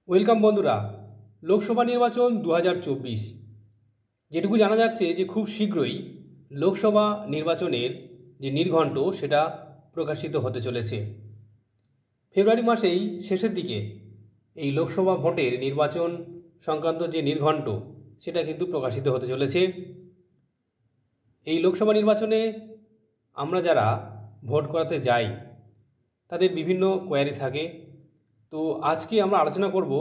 Welcome বন্ধুরা। লোকসভা নির্বাচন 2024 যেটুকু জানা যাচ্ছে যে খুব শীঘ্রই লোকসভা নির্বাচনের যে নির্ঘণ্ট সেটা প্রকাশিত হতে চলেছে। ফেব্রুয়ারি মাসেই শেষের দিকে এই লোকসভা ভোটের নির্বাচন সংক্রান্ত যে নির্ঘণ্ট সেটা কিন্তু প্রকাশিত হতে চলেছে। এই লোকসভা নির্বাচনে আমরা যারা ভোট করাতে যাই তাদের বিভিন্ন কোয়ারি থাকে। তো আজকে আমরা আলোচনা করব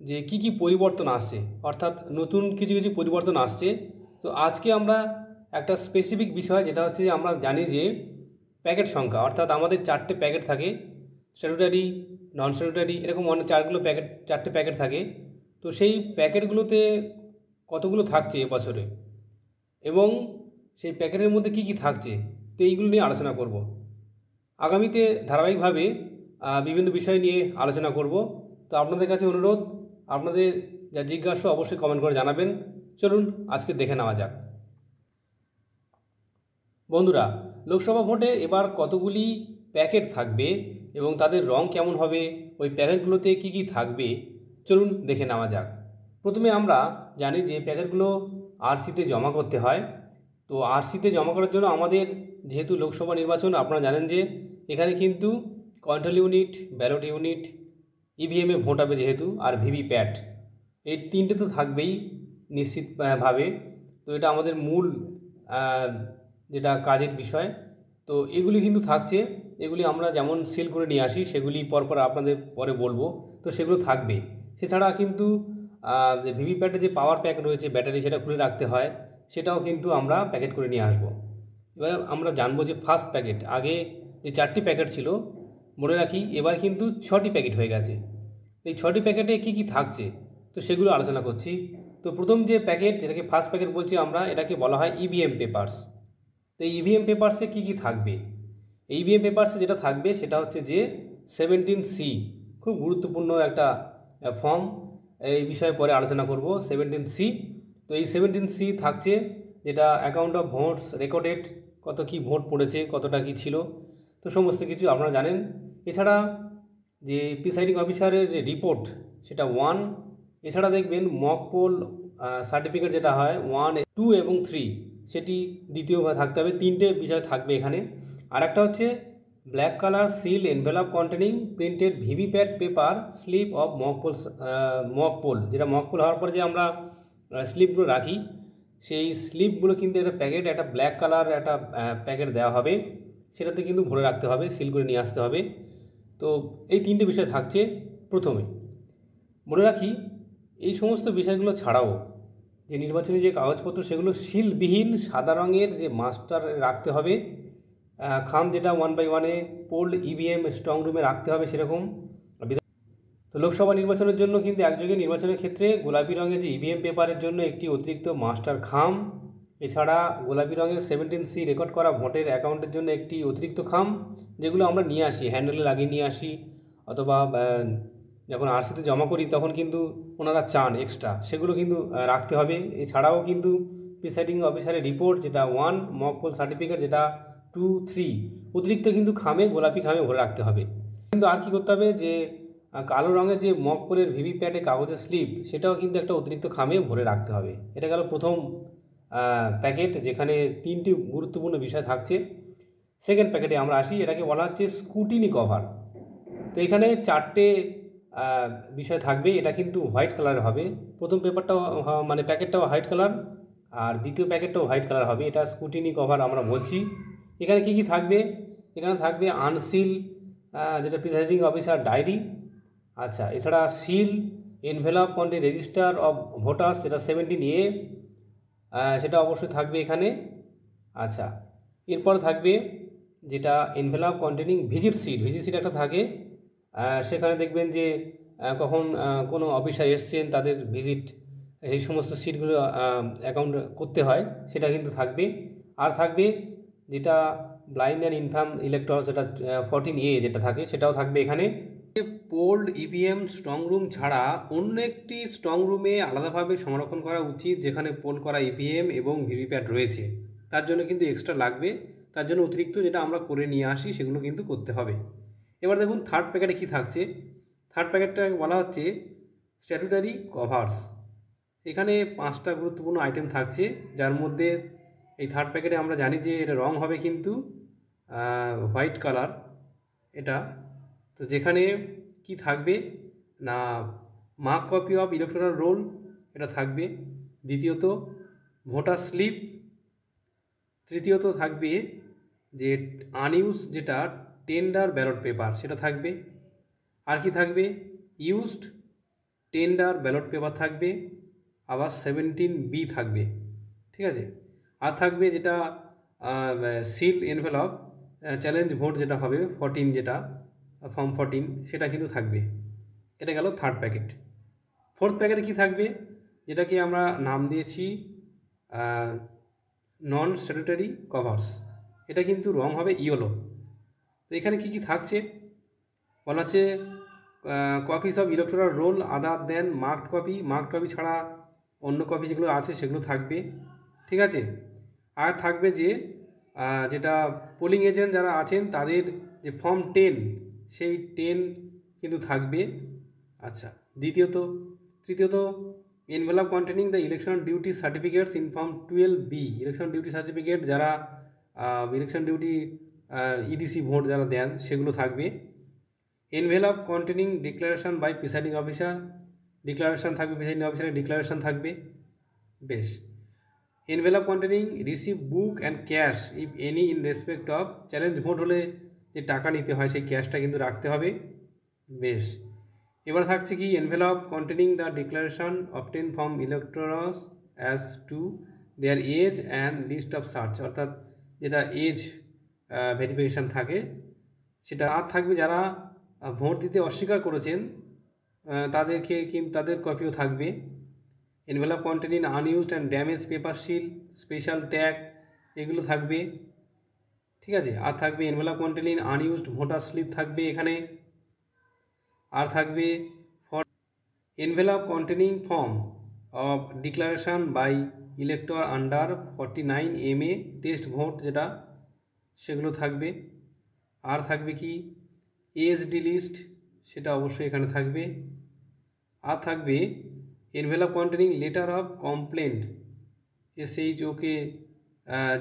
যে কি পরিবর্তন আসছে, অর্থাৎ নতুন কিছু পরিবর্তন আসছে। তো আজকে আমরা একটা স্পেসিফিক বিষয়, যেটা হচ্ছে যে আমরা জানি যে প্যাকেট সংখ্যা, অর্থাৎ আমাদের 4টে প্যাকেট থাকে, স্ট্যাটুটারি, নন স্ট্যাটুটারি, এরকম অনেক চারটে প্যাকেট থাকে। তো সেই প্যাকেটগুলোতে কতগুলো থাকছে এবছরে এবং সেই প্যাকেটের মধ্যে কি থাকছে, তো এইগুলো নিয়ে আলোচনা করব। আগামীতে ধারাবাহিকভাবে বিভিন্ন বিষয় নিয়ে আলোচনা করব। তো আপনাদের কাছে অনুরোধ, আপনাদের যা জিজ্ঞাসা অবশ্যই কমেন্ট করে জানাবেন। চলুন আজকে দেখে নেওয়া যাক। বন্ধুরা, লোকসভা ভোটে এবার কতগুলি প্যাকেট থাকবে এবং তাদের রং কেমন হবে, ওই প্যাকেটগুলোতে কি থাকবে, চলুন দেখে নেওয়া যাক। প্রথমে আমরা জানি যে প্যাকেটগুলো আরসিতে জমা করতে হয়। তো আরসিতে জমা করার জন্য আমাদের, যেহেতু লোকসভা নির্বাচন, আপনারা জানেন যে এখানে কিন্তু কন্ট্রোল ইউনিট, ব্যালট ইউনিট, ইভিএমে ভোট হবে যেহেতু, আর ভিভিপ্যাট, এই তিনটে তো থাকবেই নিশ্চিতভাবে। তো এটা আমাদের মূল যেটা কাজের বিষয়। তো এগুলি কিন্তু থাকছে, এগুলি আমরা যেমন সিল করে নিয়ে আসি, সেগুলি পরপর আপনাদের পরে বলবো। তো সেগুলো থাকবে। সেছাড়া কিন্তু যে ভিভিপ্যাটের যে পাওয়ার প্যাক রয়েছে, ব্যাটারি, সেটা খুলে রাখতে হয়, সেটাও কিন্তু আমরা প্যাকেট করে নিয়ে আসবো। এবার আমরা জানবো যে ফার্স্ট প্যাকেট, আগে যে 4টি প্যাকেট ছিল, মনে রাখি এবার কিন্তু 6টি প্যাকেট হয়ে গেছে। এই 6টি প্যাকেটে কি থাকছে, তো সেগুলো আলোচনা করছি। তো প্রথম যে প্যাকেট, যেটাকে ফার্স্ট প্যাকেট বলছি আমরা, এটাকে বলা হয় ইভিএম পেপারস। তো এই ইভিএম পেপারসে কি থাকবে? এই ইভিএম পেপারসে যেটা থাকবে সেটা হচ্ছে যে 17C, খুব গুরুত্বপূর্ণ একটা ফর্ম। এই বিষয়ে পরে আলোচনা করব। 17C, তো এই 17C থাকছে, যেটা অ্যাকাউন্ট অফ ভোটস রেকর্ডেড, কত কি ভোট পড়েছে, কতটা কি ছিল, তো সমস্ত কিছু আপনারা জানেন। এছাড়া যে প্রিসাইডিং অফিসারের যে রিপোর্ট, সেটা 1। এছাড়া দেখবেন মক পোল সার্টিফিকেট, যেটা হয় 1, 2 এবং 3, সেটি দ্বিতীয়ভাবে থাকতে হবে। 3টে বিষয় থাকবে এখানে। আর একটা হচ্ছে black colour seal envelope containing printed VVPAT paper slip of mock poll, যেটা মক পোল হওয়ার পরে যে আমরা স্লিপগুলো রাখি, সেই স্লিপগুলো কিন্তু একটা প্যাকেট, একটা ব্ল্যাক কালার একটা প্যাকেট দেওয়া হবে, সেটাতে কিন্তু ভরে রাখতে হবে, সিল করে নিয়ে আসতে হবে। তো এই 3টে বিষয় থাকছে প্রথমে। মনে রাখি, এই সমস্ত বিষয়গুলো ছাড়াও যে নির্বাচনী যে কাগজপত্র, সেগুলো সিলবিহীন সাদা রঙের যে মাস্টার রাখতে হবে, খাম, যেটা 1/1 পোল্ড ইভিএম স্ট্রং রুমে রাখতে হবে সেরকম। তো লোকসভা নির্বাচনের জন্য কিন্তু একযোগে নির্বাচনের ক্ষেত্রে গোলাপি রঙের যে ইভিএম পেপারের জন্য একটি অতিরিক্ত মাস্টার খাম, এছাড়া গোলাপি রঙের 17C রেকর্ড করা ভোটের অ্যাকাউন্টের জন্য একটি অতিরিক্ত খাম, যেগুলো আমরা নিয়ে আসি, হ্যান্ডেলে লাগিয়ে নিয়ে আসি, অথবা যখন আরসিতে জমা করি তখন কিন্তু ওনারা চান এক্সট্রা, সেগুলো কিন্তু রাখতে হবে। এছাড়াও কিন্তু প্রিসাইডিং অফিসারের রিপোর্ট, যেটা 1, মক পোল সার্টিফিকেট, যেটা 2, 3, অতিরিক্ত কিন্তু খামে, গোলাপি খামে ভরে রাখতে হবে। কিন্তু আর কি করতে হবে, যে কালো রঙের যে মক পোলের ভিভিপ্যাটে কাগজের স্লিপ, সেটাও কিন্তু একটা অতিরিক্ত খামে ভরে রাখতে হবে। এটা গেল প্রথম প্যাকেট, যেখানে 3টি গুরুত্বপূর্ণ বিষয় থাকছে। সেকেন্ড প্যাকেটে আমরা আসি, এটাকে বলা হচ্ছে স্কুটিনি কভার। তো এখানে 4টে বিষয় থাকবে। এটা কিন্তু হোয়াইট কালারের হবে। প্রথম পেপারটাও মানে প্যাকেটটাও হোয়াইট কালার, আর দ্বিতীয় প্যাকেটটাও হোয়াইট কালার হবে। এটা স্কুটিনি কভার আমরা বলছি। এখানে কি থাকবে? এখানে থাকবে আনসিল, যেটা প্রিসাইডিং অফিসার ডায়েরি। আচ্ছা, এছাড়া seal envelope contain register of voters, যেটা 17A, সেটা অবশ্যই থাকবে এখানে। আচ্ছা, এরপর থাকবে যেটা এনভেলপ কন্টেনিং ভিজিট সিট একটা থাকে, সেখানে দেখবেন যে কখন কোনো অফিসার এসছেন, তাদের ভিজিট, এই সমস্ত সিটগুলো অ্যাকাউন্ট করতে হয়, সেটা কিন্তু থাকবে। আর থাকবে যেটা ব্লাইন্ড অ্যান্ড ইনফার্ম ইলেক্টরস, যেটা 14A যেটা থাকে, সেটাও থাকবে এখানে। পোল্ড ইভিএম স্ট্রং রুম ছাড়া অন্য একটি স্ট্রং রুমে আলাদাভাবে সংরক্ষণ করা উচিত, যেখানে পোল করা ইভিএম এবং ভিভিপ্যাট রয়েছে। তার জন্য কিন্তু এক্সট্রা লাগবে, তার জন্য অতিরিক্ত যেটা আমরা করে নিয়ে আসি সেগুলো কিন্তু করতে হবে। এবার দেখুন থার্ড প্যাকেটে কি থাকছে। থার্ড প্যাকেটটা বলা হচ্ছে স্ট্যাটুটারি কভার্স। এখানে 5টা গুরুত্বপূর্ণ আইটেম থাকছে, যার মধ্যে এই থার্ড প্যাকেটে আমরা জানি যে এটা রং হবে কিন্তু হোয়াইট কালার এটা। তো যেখানে কি থাকবে না, mark copy of electoral role এটা থাকবে। দ্বিতীয়ত ভোটার স্লিপ। তৃতীয়ত থাকবে যে আনইউজ যেটা টেন্ডার ব্যালট পেপার সেটা থাকবে। আর কি থাকবে, ইউজড টেন্ডার ব্যালট পেপার থাকবে, আবার 17B থাকবে, ঠিক আছে। আর থাকবে যেটা সিল এনভেলপ চ্যালেঞ্জ ভোট যেটা হবে 14, যেটা ফর্ম 14 সেটা কিন্তু থাকবে। এটা গেল থার্ড প্যাকেট। ফোর্থ প্যাকেটে কি থাকবে, যেটাকে আমরা নাম দিয়েছি নন স্ট্যাটুটারি কভার্স। এটা কিন্তু রং হবে ইয়েলো। তো এখানে কি কি থাকছে বলা হচ্ছে, copies of electoral roll other than marked copy. Marked copy ছাড়া অন্য কপি যেগুলো আছে সেগুলো থাকবে, ঠিক আছে। আর থাকবে যে যেটা পোলিং এজেন্ট যারা আছেন তাদের যে ফর্ম 10 সেই 10 কিন্তু থাকবে। আচ্ছা, তৃতীয়ত envelope containing the election duty certificates in form 12B। Election duty certificate যারা ইলেকশন ডিউটি ইডিসি ভোট যারা দেন সেগুলো থাকবে। Envelope containing declaration by presiding officer. Declaration থাকবে, প্রিসাইডিং অফিসারের ডিক্লারেশন থাকবে। বেশ। Envelope containing receive book and cash if any in respect of challenge vote হলে যে টাকা নিতে হয় সেই ক্যাশটা কিন্তু রাখতে হবে। বেশ। এবার থাকছে কি, envelope containing the declaration obtain from electors as to their age and list of search, অর্থাৎ যেটা এজ ভেরিফিকেশান থাকে সেটা। আর থাকবে যারা ভোট দিতে অস্বীকার করেছেন তাদেরকে কিন্তু তাদের কপিও থাকবে। Envelope containing unused and damage paper seal, special tag এগুলো থাকবে, ঠিক আছে। আর থাকবে envelope containing unused voter slip থাকবে এখানে। আর থাকবে for envelope containing form of declaration by elector under 49MA test vote যেটা সেগুলো থাকবে। আর থাকবে কি, এএসডি লিস্ট সেটা অবশ্যই এখানে থাকবে। আর থাকবে envelope containing letter of complaint, SHOকে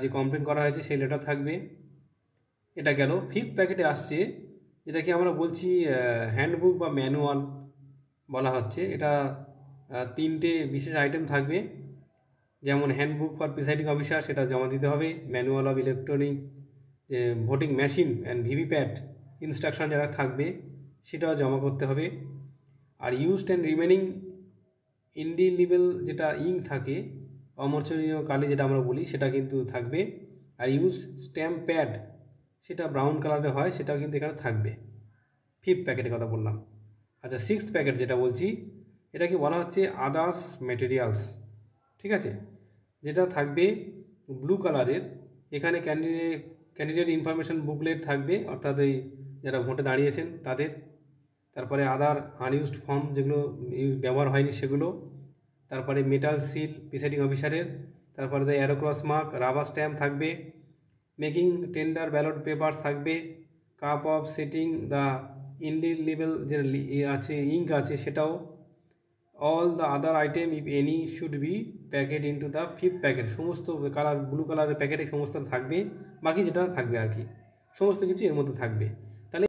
যে কমপ্লেন করা হয়েছে সেই লেটার থাকবে। এটা গেল। ফিফথ প্যাকেটে আসছে যেটাকে আমরা বলছি হ্যান্ডবুক বা ম্যানুয়াল বলা হচ্ছে। এটা 3টে বিশেষ আইটেম থাকবে, যেমন হ্যান্ডবুক ফর প্রিসাইডিং অফিসার সেটা জমা দিতে হবে। ম্যানুয়াল অফ ইলেকট্রনিক যে voting machine and VVPAT instruction যারা থাকবে সেটাও জমা করতে হবে। আর ইউজড অ্যান্ড রিমেনিং ইনডিলিবল যেটা ইঙ্ক থাকে, অমর্চনীয় কালি যেটা আমরা বলি সেটা কিন্তু থাকবে। আর ইউজ স্ট্যাম্প প্যাড সেটা ব্রাউন কালারের হয়, সেটাও কিন্তু এখানে থাকবে। ফিফথ প্যাকেটের কথা বললাম। আচ্ছা, সিক্সথ প্যাকেট যেটা বলছি এটাকে বলা হচ্ছে আদার্স ম্যাটেরিয়ালস, ঠিক আছে। যেটা থাকবে ব্লু কালারের। এখানে ক্যান্ডিডেট ইনফরমেশন বুকলেট থাকবে, অর্থাৎ এই যারা ভোটে দাঁড়িয়েছেন তাদের। তারপরে আদার আনইউজড ফর্ম যেগুলো ব্যবহার হয়নি সেগুলো। তারপরে মেটাল সিল প্রিসাইডিং অফিসারের। তারপরে the arrow cross mark, rubber stamp থাকবে। মেকিং টেন্ডার ব্যালট পেপার থাকবে। কাপ অফ সেটিং দ্য ইনডিলিবল যে আছে ইঙ্ক আছে সেটাও। All the other item if any should be packet into the fifth packet. সমস্ত colour blue কালারের প্যাকেটে সমস্ত থাকবে, বাকি যেটা থাকবে আর কি সমস্ত কিছু এর মধ্যে থাকবে।